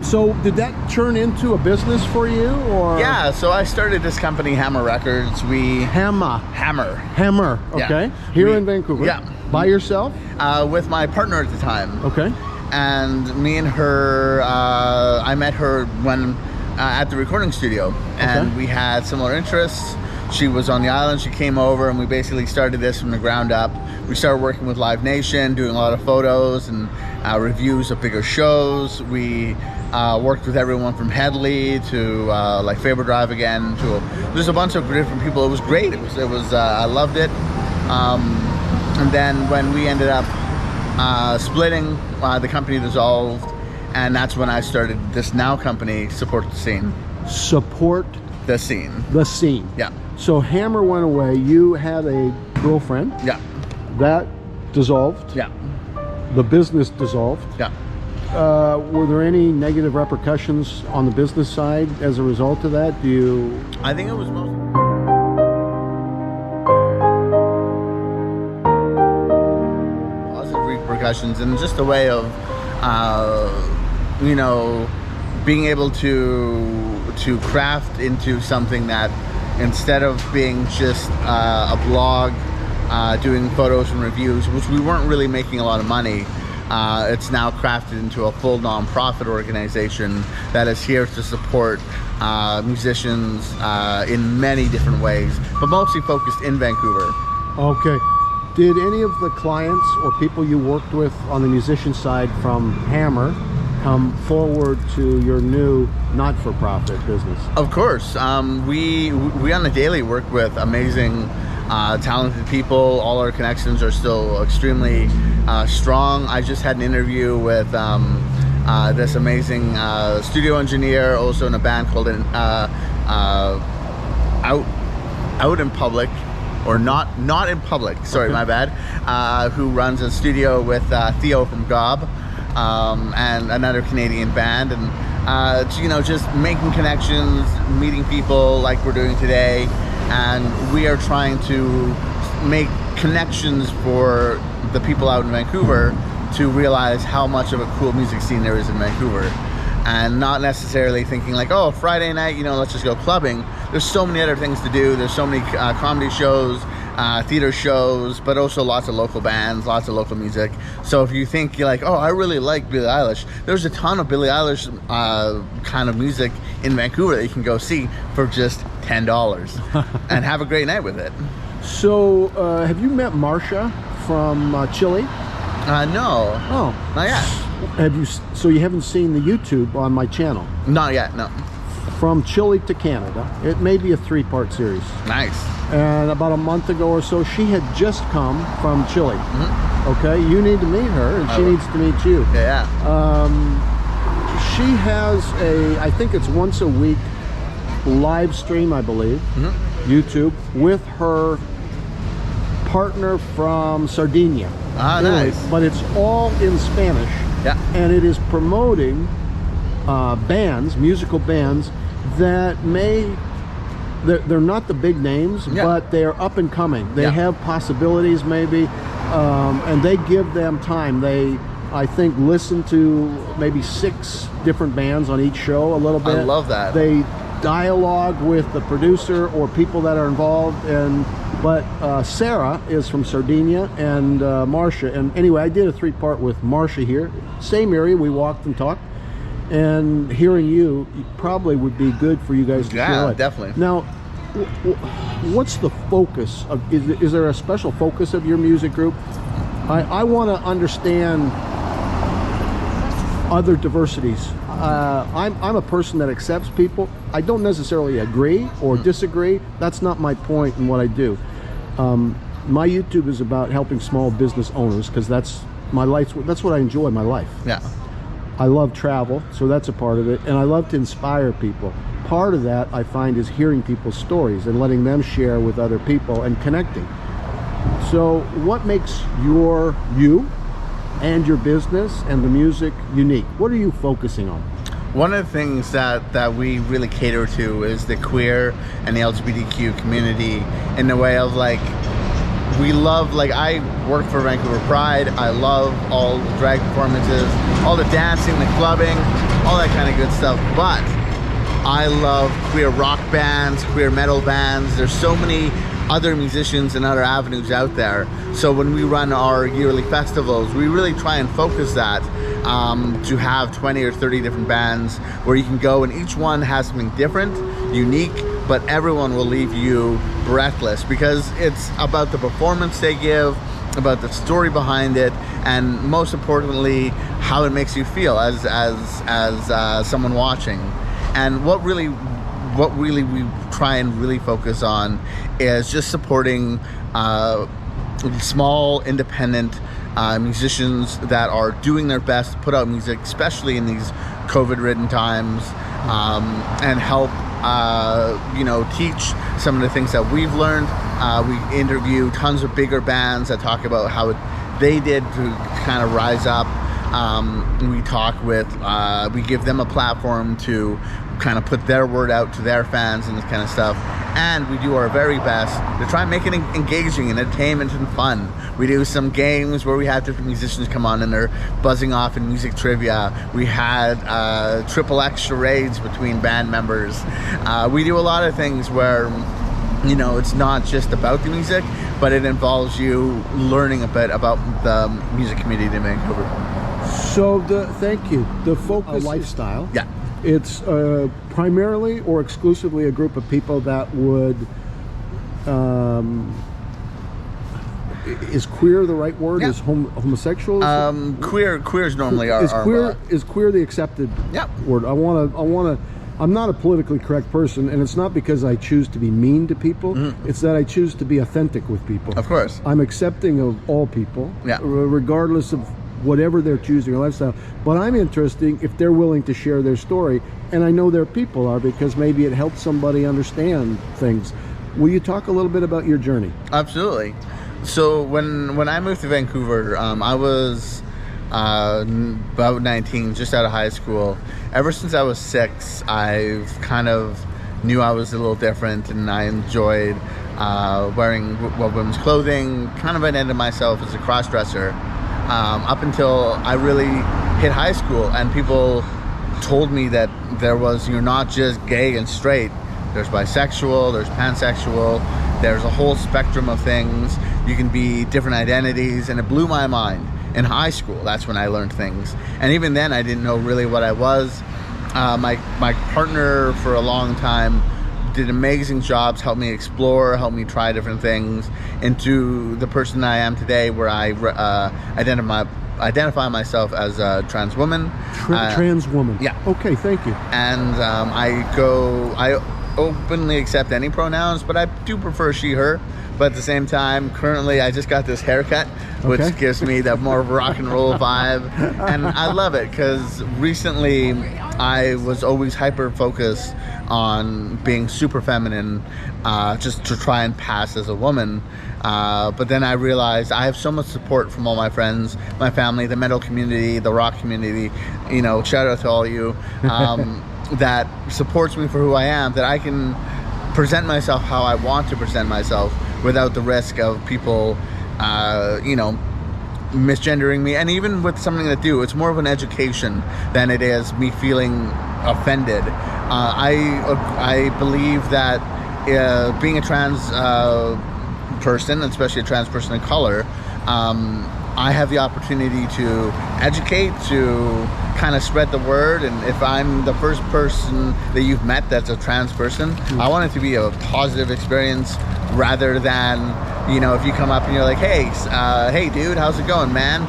So did that turn into a business for you, or? Yeah, so I started this company, Hammer Records. Hammer. Okay. Yeah. Here in Vancouver. Yeah. By yourself? With my partner at the time. Okay. And me and her, I met her when at the recording studio, and we had similar interests. She was on the island, she came over, and we basically started this from the ground up. We started working with Live Nation, doing a lot of photos and reviews of bigger shows. We worked with everyone from Headley to like Faber Drive again, to there's a bunch of different people. It was great. It was I loved it. And then when we ended up splitting, the company dissolved, and that's when I started this now company, Support the Scene. Support the Scene. The Scene. Yeah. So Hammer went away. You had a girlfriend. Yeah. That dissolved. Yeah. The business dissolved. Yeah. Were there any negative repercussions on the business side as a result of that? I think it was mostly positive repercussions, and just a way of, you know, being able to craft into something that, instead of being just a blog doing photos and reviews, which we weren't really making a lot of money, it's now crafted into a full non-profit organization that is here to support musicians in many different ways, but mostly focused in Vancouver. Okay. Did any of the clients or people you worked with on the musician side from Hammer come forward to your new not-for-profit business? Of course. We on the daily work with amazing talented people. All our connections are still extremely strong. I just had an interview with this amazing studio engineer, also in a band called Out in Public, or not in Public, sorry, my bad, who runs a studio with Theo from Gob, and another Canadian band, and you know, just making connections, meeting people like we're doing today. And we are trying to make connections for the people out in Vancouver to realize how much of a cool music scene there is in Vancouver, and not necessarily thinking like, oh, Friday night, you know, let's just go clubbing. There's so many other things to do. There's so many comedy shows, theater shows, but also lots of local bands, lots of local music. So if you think you're like, oh, I really like Billie Eilish, there's a ton of Billie Eilish kind of music in Vancouver that you can go see for just $10 and have a great night with it. So have you met Marcia from Chile? No. Oh, not yet. Have you? So you haven't seen the YouTube on my channel? Not yet, no. From Chile to Canada. It may be a 3-part series. Nice. And about a month ago or so, she had just come from Chile. Okay, you need to meet her, and she needs to meet you. Yeah. She has I think it's once a week live stream, I believe, YouTube, with her partner from Sardinia. Ah, nice. But it's all in Spanish. Yeah. And it is promoting bands, musical bands that they're not the big names, but they are up and coming. They have possibilities maybe, and they give them time. They, I think, listen to maybe 6 different bands on each show a little bit. I love that. They dialogue with the producer or people that are involved, but Sarah is from Sardinia, and Marcia, and anyway, I did a 3-part with Marcia here, same area. We walked and talked, and hearing you probably would be good for you guys to share it. Definitely. Now, what's the focus of, is there a special focus of your music group? I want to understand other diversities. I'm a person that accepts people. I don't necessarily agree or disagree. That's not my point in what I do. My YouTube is about helping small business owners, because that's my life. That's what I enjoy in my life. Yeah. I love travel, so that's a part of it, and I love to inspire people. Part of that, I find, is hearing people's stories and letting them share with other people and connecting. So what makes you and your business and the music unique? What are you focusing on? One of the things that we really cater to is the queer and the LGBTQ community, in the way of, like, we love, like, I work for Vancouver Pride. I love all the drag performances, all the dancing, the clubbing, all that kind of good stuff. But I love queer rock bands, queer metal bands. There's so many other musicians and other avenues out there. So when we run our yearly festivals, we really try and focus that to have 20 or 30 different bands where you can go, and each one has something different, unique, but everyone will leave you breathless because it's about the performance they give, about the story behind it, and most importantly, how it makes you feel as someone watching. And what really we try and really focus on is just supporting small independent musicians that are doing their best to put out music, especially in these COVID-ridden times, and help teach some of the things that we've learned. We interview tons of bigger bands that talk about how they did to kind of rise up. We talk with, we give them a platform to kind of put their word out to their fans and this kind of stuff. And we do our very best to try and make it engaging and entertainment and fun. We do some games where we have different musicians come on and they're buzzing off in music trivia. We had XXX charades between band members. We do a lot of things where, it's not just about the music, but it involves you learning a bit about the music community in Vancouver. So thank you. The focus lifestyle. Yeah. It's primarily or exclusively a group of people that would. Is queer the right word? Yeah. Is homosexual? Queer is normally our. Is queer the accepted word? I'm not a politically correct person, and it's not because I choose to be mean to people. Mm-hmm. It's that I choose to be authentic with people. Of course. I'm accepting of all people, regardless of whatever they're choosing or lifestyle. But I'm interested if they're willing to share their story, and I know their people are, because maybe it helps somebody understand things. Will you talk a little bit about your journey? Absolutely. So when I moved to Vancouver, I was about 19, just out of high school. Ever since I was 6, I've kind of knew I was a little different, and I enjoyed wearing women's clothing, kind of identified myself as a cross-dresser. Up until I really hit high school, and people told me that you're not just gay and straight, there's bisexual, there's pansexual, there's a whole spectrum of things. You can be different identities, and it blew my mind. In high school, that's when I learned things, and even then I didn't know really what I was. My partner for a long time did amazing jobs, helped me explore, helped me try different things into the person I am today, where I identify myself as a trans woman. Trans woman. Yeah. Okay, thank you. And I openly accept any pronouns, but I do prefer she, her. But at the same time, currently I just got this haircut, which gives me that more rock and roll vibe. And I love it, because recently I was always hyper focused on being super feminine, just to try and pass as a woman. But then I realized I have so much support from all my friends, my family, the metal community, the rock community, shout out to all you, that supports me for who I am, that I can present myself how I want to present myself without the risk of people, misgendering me. And even with something that it's more of an education than it is me feeling offended. I believe that being a trans person, especially a trans person of color, I have the opportunity to educate, to kind of spread the word. And if I'm the first person that you've met that's a trans person, I want it to be a positive experience, rather than, if you come up and you're like, hey dude, how's it going, man?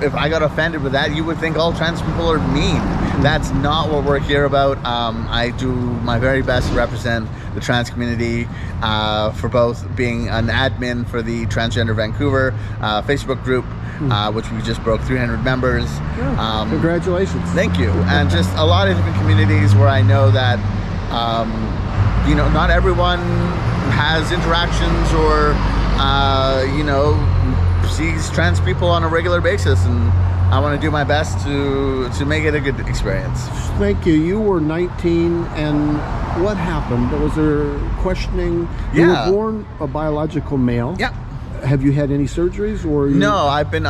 If I got offended with that, you would think all trans people are mean. That's not what we're here about. I do my very best to represent the trans community, for both being an admin for the Transgender Vancouver Facebook group, which we just broke 300 members. Congratulations. Thank you. And just a lot of different communities where I know that, not everyone has interactions or, sees trans people on a regular basis, and I want to do my best to make it a good experience. Thank you. You were 19, and what happened? Was there questioning? You were born a biological male. Yeah. Have you had any surgeries, or? No, I've been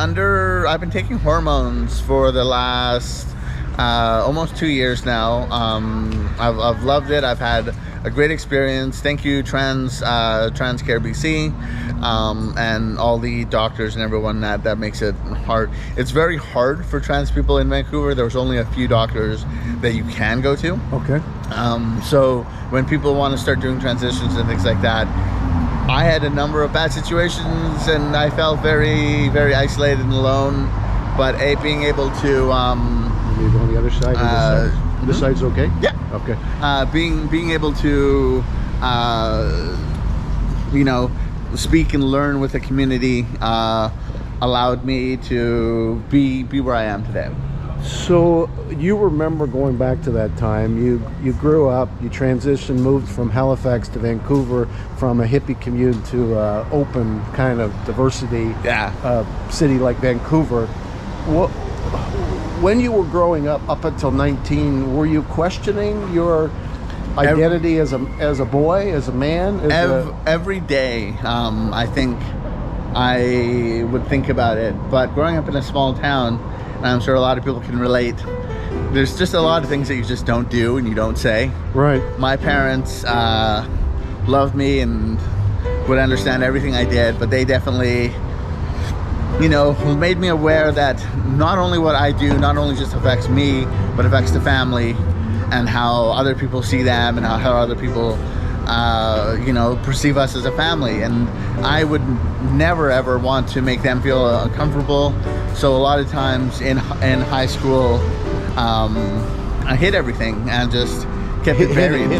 taking hormones for the last almost 2 years now. I've loved it. I've had a great experience. Thank you, Trans Care BC, and all the doctors and everyone that makes it hard. It's very hard for trans people in Vancouver. There's only a few doctors that you can go to. Okay. So when people want to start doing transitions and things like that, I had a number of bad situations and I felt very, very isolated and alone. But being able to maybe on the other side. This side's okay. Yeah. Okay. Being able to speak and learn with the community allowed me to be where I am today. So you remember going back to that time, you grew up, you transitioned, moved from Halifax to Vancouver, from a hippie commune to open kind of diversity city like Vancouver. When you were growing up until 19, were you questioning your identity as a boy, as a man? Every day, I think I would think about it. But growing up in a small town, and I'm sure a lot of people can relate, there's just a lot of things that you just don't do and you don't say. Right. My parents loved me and would understand everything I did, but they definitely made me aware that not only what I do not only just affects me, but affects the family and how other people see them and how other people perceive us as a family. And I would never ever want to make them feel uncomfortable. So a lot of times in high school, I hid everything and just kept it buried.